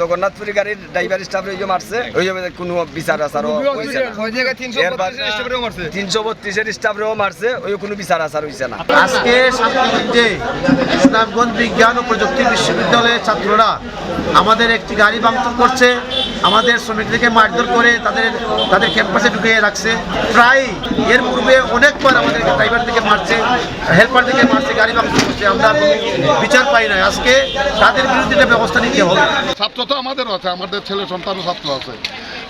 জগন্নাথপুরি গাড়ির driver staff মারছে, ওই কোনো বিচার আচারও হয়েছে না। 332-এর স্টাফরেও মারছে, ওই কোনো বিচার আচার হয়েছে না। আজকে শান্তিগঞ্জে ইসলামগঞ্জ বিজ্ঞান ও প্রযুক্তি বিশ্ববিদ্যালয়ের ছাত্ররা আমাদের একটি গাড়ি ভাঙচুর করছে, আমাদের শ্রমিকদেরকে মারধর করে তাদের ক্যাম্পাসে ঢুকিয়ে রাখছে। প্রায় এর পূর্বে অনেকবার আমাদের ড্রাইভারদেরকে মারছে, হেল্পারদেরকে মারছে, গাড়ি ভাঙচুর করছে, আমরা বিচার পাই না। আজকে তাদের বিরুদ্ধে ব্যবস্থা নিতে হবে। ছাত্র তো আমাদেরও আছে, আমাদের ছেলে সন্তানও ছাত্র আছে।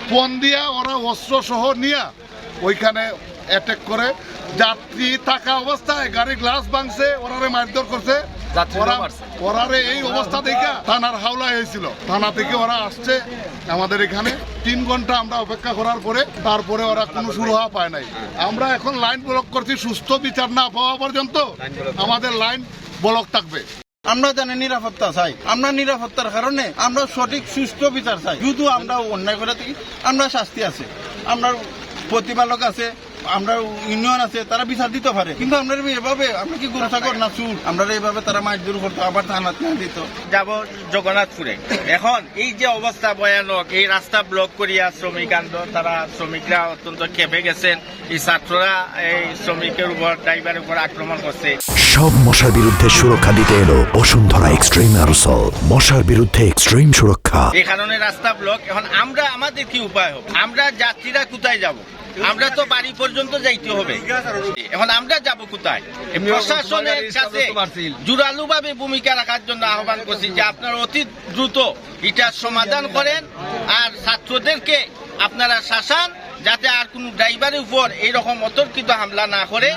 ফোন দিয়া ওরা অস্ত্র সহ নিয়ে ওইখানে অ্যাটাক করে যাত্রী থাকা অবস্থায় গাড়ি গ্লাস ভাঙছে, ওরারে মারধর করছে। ওরারে এই অবস্থা দেখে থানার হাওলা হয়েছিল, থানা থেকে ওরা আসছে আমাদের এখানে। 3 ঘন্টা আমরা অপেক্ষা করার পরে তারপরে ওরা কোনো সুরাহা পায় নাই। আমরা এখন লাইন ব্লক করছি, সুস্থ বিচার না পাওয়া পর্যন্ত আমাদের লাইন ব্লক থাকবে। আমরা জানি নিরাপত্তা চাই, আমরা নিরাপত্তার কারণে আমরা সঠিক সুস্থ বিচার চাই। যদি আমরা অন্যায় করে থাকি, আমরা শাস্তি আছে, আমরা প্রতিপালক আছে, আমরা ইউনিয়ন আছে, তারা বিচার দিতে পারে। কিন্তু আমরা এভাবে আমরা কি গরু ছাগল না চুর, আমরা এইভাবে তারা মাছ দূর করতো, আবার থানাত না দিত। যাব জগন্নাথপুরে। এখন এই যে অবস্থা ভয়ানক, এই রাস্তা ব্লক করিয়া শ্রমিক আন্দোলন, তারা শ্রমিকরা অত্যন্ত ক্ষেপে গেছেন। এই ছাত্ররা এই শ্রমিকের উপর, ড্রাইভারের উপর আক্রমণ করছে। সব মশার বিরুদ্ধে সুরক্ষা দিতে এলো বসুন্ধরা এক্সট্রিম অ্যারোসল, মশার বিরুদ্ধে এক্সট্রিম সুরক্ষা। এই কারণে রাস্তা ব্লক। এখন আমরা, আমাদের কি উপায় হবে? আমরা যাত্রীরা কোথায় যাব? আমরা তো বাড়ি পর্যন্ত যাইতে হবে। এখন আমরা যাব কোথায়? প্রশাসনের কাছে জোরালোভাবে ভূমিকা রাখার জন্য আহ্বান করছি যে আপনারা অতি দ্রুত এটার সমাধান করেন, আর ছাত্রদেরকে আপনারা শাসান, যাতে আর কোনো ড্রাইভারের উপর এইরকম অতর্কিত হামলা না করে।